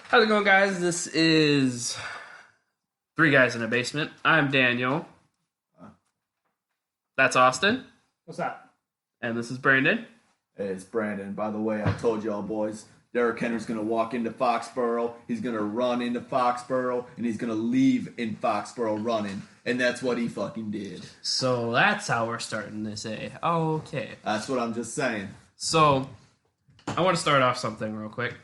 How's it going, guys? This is Three Guys in a Basement. I'm Daniel. That's Austin. What's that? And this is Brandon. Hey, it's Brandon. By the way, I told y'all boys, Derrick Henry's going to walk into Foxborough, he's going to run into Foxborough, and he's going to leave in Foxborough running. And that's what he fucking did. So that's how we're starting this, eh? Okay. That's what I'm just saying. So, I want to start off something real quick.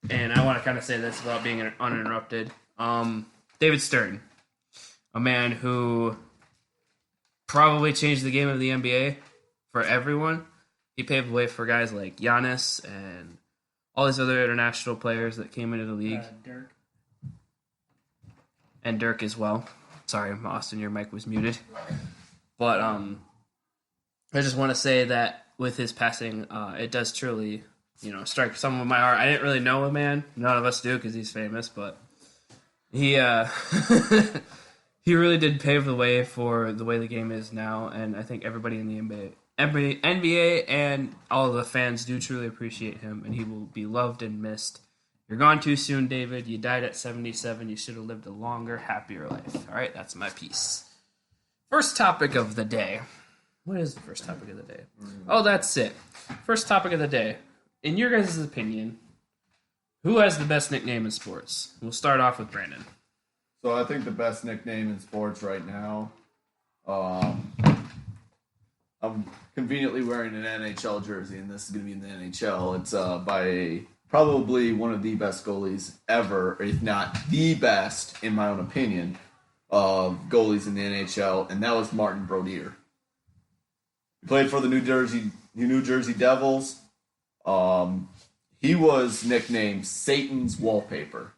And I want to kind of say this without being uninterrupted. David Stern, a man who probably changed the game of the NBA for everyone. He paved the way for guys like Giannis and all these other international players that came into the league. Dirk. And Dirk as well. Sorry, Austin, your mic was muted. But I just want to say that with his passing, it does truly, strike some of my heart. I didn't really know the man. None of us do because he's famous, but he he really did pave the way for the way the game is now, and I think everybody in the NBA and all of the fans do truly appreciate him, and he will be loved and missed. You're gone too soon, David. You died at 77. You should have lived a longer, happier life. All right, that's my piece. First topic of the day. What is the first topic of the day? Oh, that's it. First topic of the day. In your guys' opinion, who has the best nickname in sports? We'll start off with Brandon. So I think the best nickname in sports right now, I'm conveniently wearing an NHL jersey, and this is going to be in the NHL. It's by probably one of the best goalies ever, if not the best, in my own opinion, of goalies in the NHL, and that was Martin Brodeur. He played for the New Jersey Devils. He was nicknamed Satan's Wallpaper.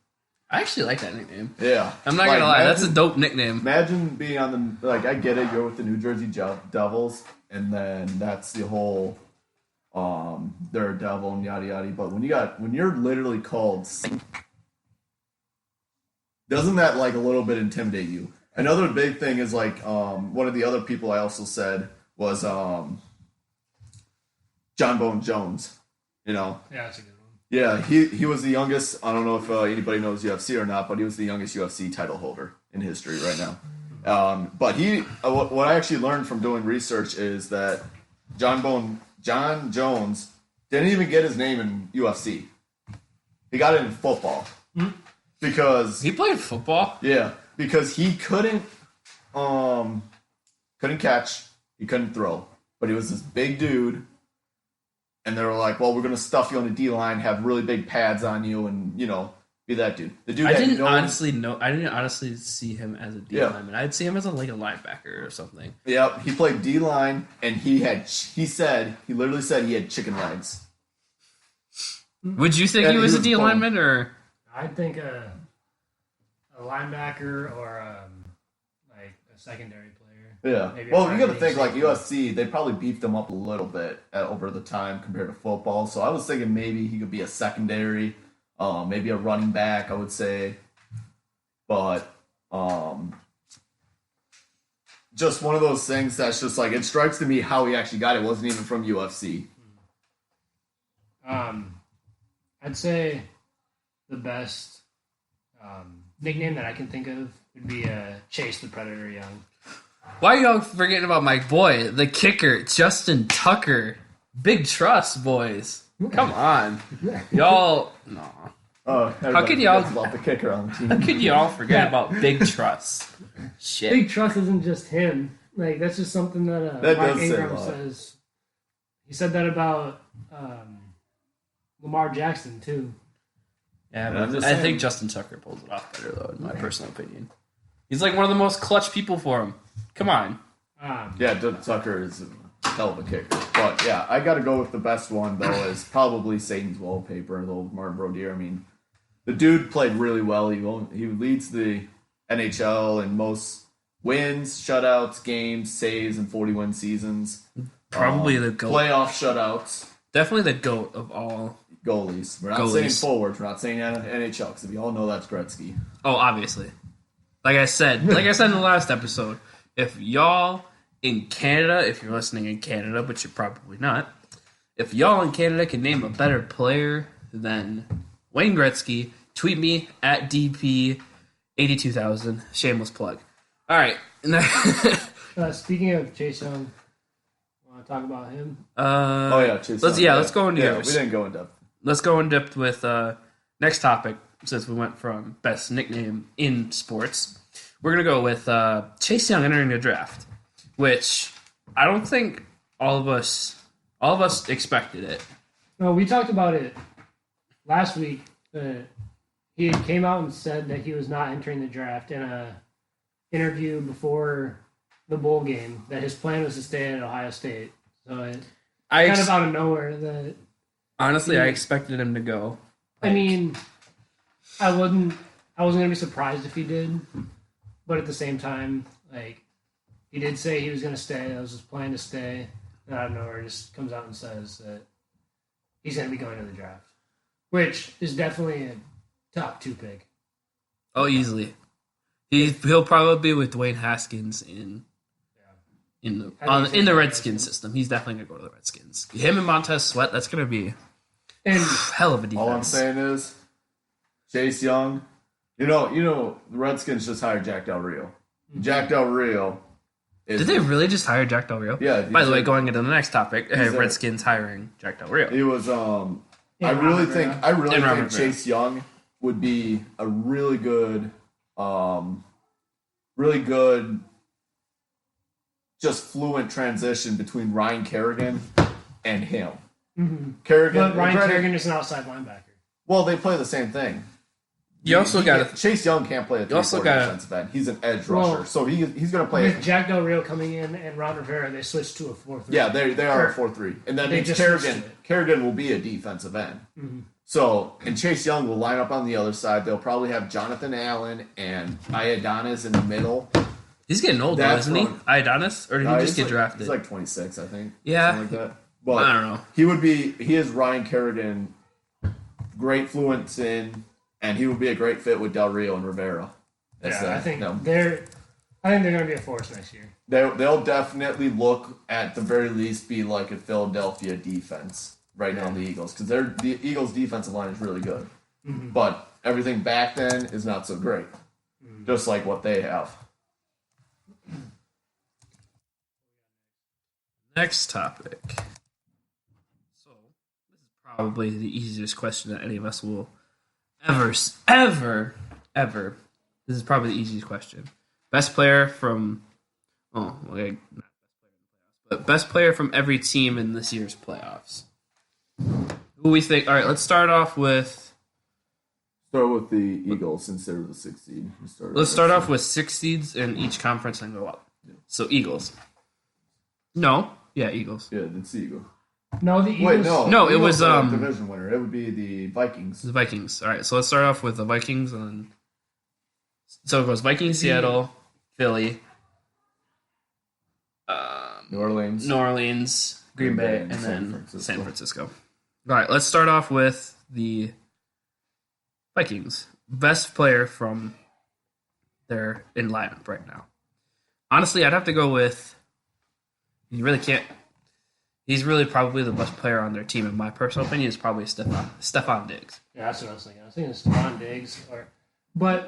I actually like that nickname. Yeah. I'm not going to lie. That's a dope nickname. Imagine being on the... I get it. You're with the New Jersey Devils, and then that's the whole... they're a devil and yada yada. But when you're literally called Satan, doesn't that a little bit intimidate you? Another big thing is one of the other people I also said was John Bone Jones. Yeah, that's a good one. Yeah, he was the youngest. I don't know if anybody knows UFC or not, but he was the youngest UFC title holder in history right now. But what I actually learned from doing research is that John Jones didn't even get his name in UFC. He got it in football because He played football? yeah, because he couldn't catch, he couldn't throw, but he was this big dude. And they were like, well, we're going to stuff you on the D-line, have really big pads on you, and, be that dude. The dude I didn't honestly see him as a D lineman. I'd see him as a linebacker or something. Yeah, he played D-line, and he literally said he had chicken legs. Would you think he was a D lineman, or? I'd think a linebacker or a secondary player. Yeah. Maybe Well, you got to think USC, they probably beefed him up a little bit over the time compared to football. So I was thinking maybe he could be a secondary, maybe a running back, I would say. But just one of those things that's just it strikes to me how he actually got it. It wasn't even from UFC. I'd say the best nickname that I can think of would be Chase the Predator Young. Why are y'all forgetting about my boy, the kicker, Justin Tucker? Big trust, boys. Come on. Y'all, no. How could y'all love the kicker on the team? How could y'all forget about Big Trust? Shit. Big Trust isn't just him. That's just something that Mark Ingram says. He said that about Lamar Jackson, too. Yeah, but I think Justin Tucker pulls it off better, though, in my personal opinion. He's one of the most clutch people for him. Come on. Yeah, Tucker is a hell of a kicker. But, yeah, I got to go with the best one, though, is probably Satan's Wallpaper, though, Martin Brodeur. I mean, the dude played really well. He leads the NHL in most wins, shutouts, games, saves, and 40-win seasons. Probably the GOAT. Playoff shutouts. Definitely the GOAT of all goalies. We're not saying forwards. We're not saying NHL, because we all know that's Gretzky. Oh, obviously. Like I said in the last episode, if y'all in Canada, if you're listening in Canada, but you're probably not, if y'all in Canada can name a better player than Wayne Gretzky, tweet me at DP82000. Shameless plug. All right. Speaking of Chase Young, want to talk about him? Chase Young. Let's go into yours. We didn't go in depth. Let's go in depth with next topic, since we went from best nickname in sports. We're going to go with Chase Young entering the draft, which I don't think all of us expected it. No, we talked about it last week. He came out and said that he was not entering the draft in a interview before the bowl game, that his plan was to stay at Ohio State. So kind of out of nowhere. Honestly, I expected him to go. I mean, I wasn't going to be surprised if he did, but at the same time, like, he did say he was going to stay. That was his plan to stay. And out of nowhere, just comes out and says that he's going to be going to the draft, which is definitely a top 2 pick. Oh, easily. He'll probably be with Dwayne Haskins in the Redskins system. He's definitely going to go to the Redskins. Him and Montez Sweat, that's going to be hell of a defense. All I'm saying is, Chase Young, you know, the Redskins just hired Jack Del Rio. Mm-hmm. Jack Del Rio Did they really just hire Jack Del Rio? Yeah. By the way, going into the next topic, Redskins hiring Jack Del Rio. He was. I really think Chase Young would be a really good, just fluent transition between Ryan Kerrigan and him. Mm-hmm. Kerrigan, but Ryan Kerrigan is an outside linebacker. Well, they play the same thing. Chase Young can't play a 3-4 defensive end. He's an edge rusher, so he's going to play. With Jack Del Rio coming in and Ron Rivera, they switched to a 4-3. Yeah, they are a 4-3, and that means Kerrigan will be a defensive end. Mm-hmm. So, and Chase Young will line up on the other side. They'll probably have Jonathan Allen and Iodonis in the middle. He's getting old, though, isn't he? Iodonis, or did he just get drafted? He's like 26, I think. Yeah, something like that. But I don't know. He is Ryan Kerrigan, great fluence in. And he would be a great fit with Del Rio and Rivera. I think they're going to be a force next year. They'll definitely look, at the very least, be like a Philadelphia defense right now in the Eagles, because the Eagles' defensive line is really good, but everything back then is not so great, just like what they have. Next topic. So this is probably the easiest question that any of us will ever. This is probably the easiest question. Best player from best player from every team in this year's playoffs. Who we think? All right, let's start off with the Eagles since they're the 6th seed. Let's start off with 6 seeds in each conference and go up. Yeah. So Eagles. Eagles. Yeah, it's the Eagles. No, the Eagles. Wait, no, it was division winner. It would be the Vikings. The Vikings. All right, so let's start off with the Vikings, and then so it goes Vikings, Seattle, Philly, New Orleans, Green Bay, and then San Francisco. All right, let's start off with the Vikings. Best player from their in lineup right now. Honestly, I'd have to go with. You really can't. He's really probably the best player on their team, in my personal opinion, is probably Stephon Diggs. Yeah, that's what I was thinking. I was thinking Stephon Diggs. But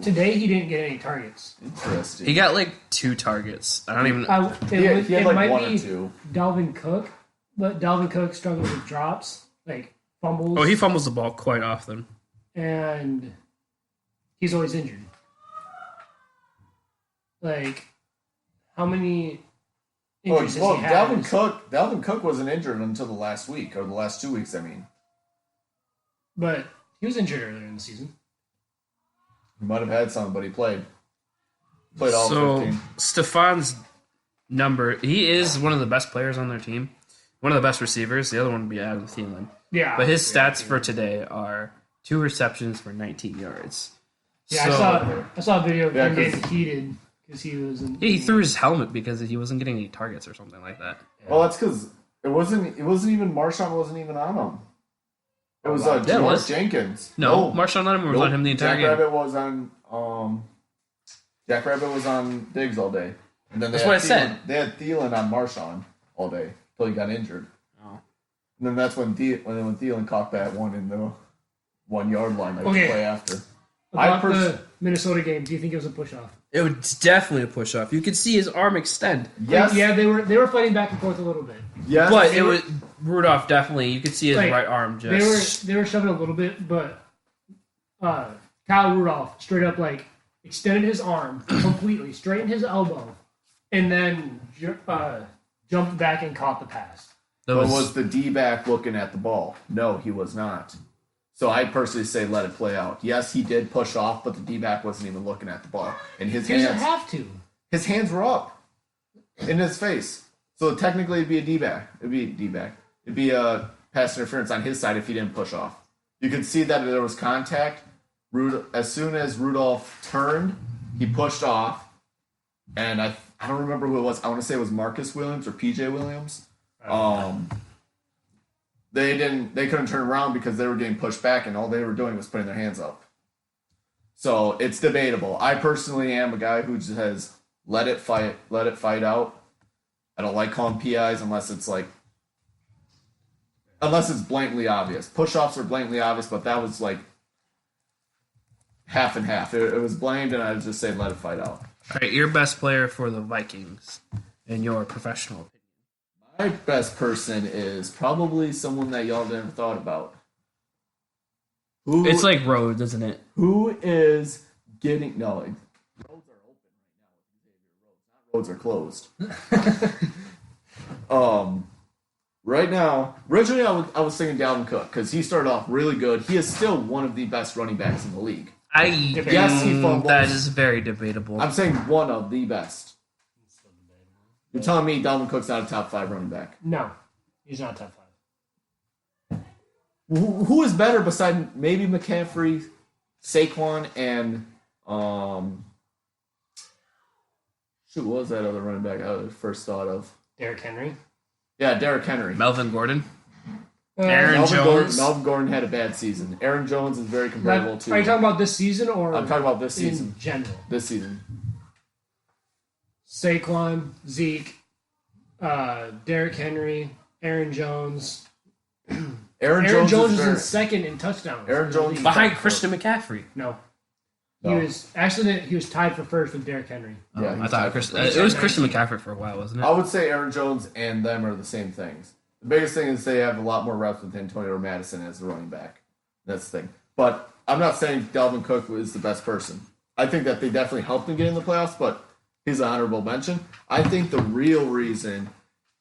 today he didn't get any targets. Interesting. He got like 2 targets. I don't even... He had like might 1 be or 2. Dalvin Cook, but Dalvin Cook struggles with drops, like fumbles. Oh, he fumbles the ball quite often. And he's always injured. Like, how many... Dalvin Cook wasn't injured until the last week, or the last 2 weeks, I mean. But he was injured earlier in the season. He might have had some, but he played. Played all 15. Stephon's number, he is one of the best players on their team. One of the best receivers. The other one would be Adam Thielen. Yeah. But his stats for today are 2 receptions for 19 yards. Yeah, I saw a video of him getting heated. Because he threw his helmet because he wasn't getting any targets or something like that. Yeah. Well, that's because it wasn't even Marshawn wasn't even on him. It was George Jenkins. No, Marshawn Lattimore was on him the entire game. Jack Rabbit was on Diggs all day, and then that's what I said. They had Thielen on Marshawn all day until he got injured. Oh, and then that's when Thielen caught that one in the 1 yard line. Like Okay. play after. About the Minnesota game, do you think it was a push-off? It was definitely a push off. You could see his arm extend. Yes. Yeah, they were fighting back and forth a little bit. Yes. But it was Rudolph definitely. You could see his Like, right arm just. They were shoving a little bit, but Kyle Rudolph straight up like extended his arm completely, straightened his elbow, and then jumped back and caught the pass. That But was the D-back looking at the ball? No, he was not. So I personally say let it play out. Yes, he did push off, but the D-back wasn't even looking at the ball. And his He doesn't hands, have to. his hands were up in his face. So technically it'd be a D-back. It'd be a D-back. It'd be a pass interference on his side if he didn't push off. You could see that there was contact. As soon as Rudolph turned, he pushed off. And I don't remember who it was. I want to say it was Marcus Williams or PJ Williams. They couldn't turn around because they were getting pushed back, and all they were doing was putting their hands up. So it's debatable. I personally am a guy who just has let it fight out. I don't like calling PIs unless it's blatantly obvious. Push-offs are blatantly obvious, but that was like half and half. It was blamed, and I would just say let it fight out. All right, your best player for the Vikings, in your professional opinion. My best person is probably someone that y'all never thought about. It's like Rhodes, isn't it? Who is getting... No, roads are open right now. Roads are closed. Right now, originally I was thinking Dalvin Cook because he started off really good. He is still one of the best running backs in the league. Yes, he fumbles. That is very debatable. I'm saying one of the best. You're telling me Dalvin Cook's not a top 5 running back? No, he's not top 5. Who is better beside maybe McCaffrey, Saquon, and what was that other running back I first thought of? Derrick Henry. Yeah, Derrick Henry. Melvin Gordon. Aaron Melvin Gordon had a bad season. Aaron Jones is very comparable to... Are you talking about this season or... I'm talking about this season. In general. This season. Saquon, Zeke, Derrick Henry, Aaron Jones. Aaron Jones is in second in touchdowns. Aaron Jones behind Christian McCaffrey. No. He was tied for first with Derrick Henry. Yeah, I thought it was Christian McCaffrey for a while, wasn't it? I would say Aaron Jones and them are the same things. The biggest thing is they have a lot more reps with Antonio Madison as the running back. That's the thing. But I'm not saying Dalvin Cook was the best person. I think that they definitely helped him get in the playoffs, but he's an honorable mention. I think the real reason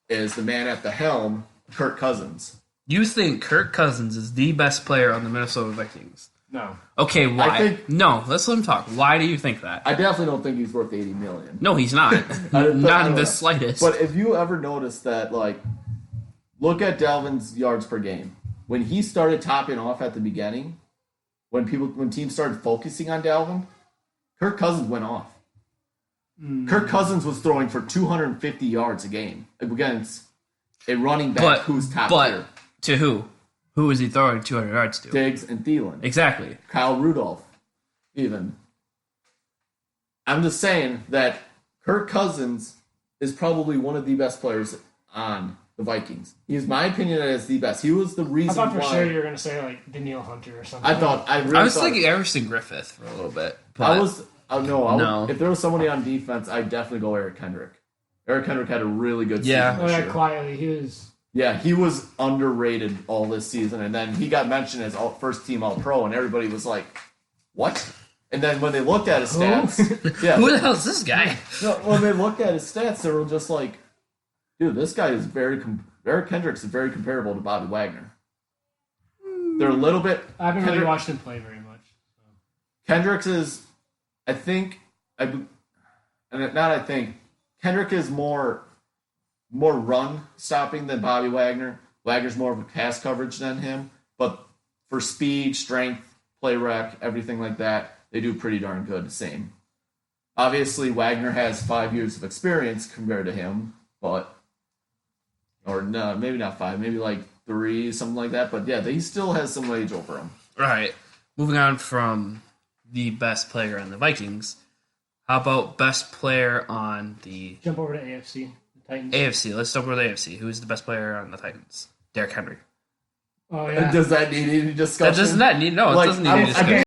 is the man at the helm, Kirk Cousins. You think Kirk Cousins is the best player on the Minnesota Vikings? No. Okay, why? No, let's let him talk. Why do you think that? I definitely don't think he's worth $80 million. No, he's not. Not in the slightest. But if you ever notice that, look at Dalvin's yards per game. When he started topping off at the beginning, when teams started focusing on Dalvin, Kirk Cousins went off. Kirk Cousins was throwing for 250 yards a game against a running back who's top tier. To who? Who is he throwing 200 yards to? Diggs and Thielen. Exactly. Kyle Rudolph, even. I'm just saying that Kirk Cousins is probably one of the best players on the Vikings. He's my opinion as the best. He was the reason why. I thought for sure you were going to say Danielle Hunter or something. I was thinking Everson Griffith for a little bit. But no. If there was somebody on defense, I'd definitely go Eric Kendrick. Eric Kendrick had a really good season this year. Quietly, he was... Yeah, he was underrated all this season, and then he got mentioned as first-team All-Pro, and everybody was like, what? And then when they looked at his stats... Yeah, who the hell is this guy? No, when they looked at his stats, they were just like, dude, this guy is Eric Kendricks is very comparable to Bobby Wagner. They're a little bit... I haven't really watched him play very much. So. Kendricks is, Kendrick is more run stopping than Bobby Wagner. Wagner's more of a pass coverage than him, but for speed, strength, play rec, everything like that, they do pretty darn good. Same. Obviously, Wagner has 5 years of experience compared to him, maybe not 5, maybe 3, something like that. But yeah, he still has some age over him. Right. Moving on from the best player on the Vikings, how about best player on the... Jump over to AFC. Titans. AFC. Let's jump over to the AFC. Who is the best player on the Titans? Derrick Henry. Oh yeah. Does that need any discussion? That does not need. No, it Like, doesn't need I'm- any discussion.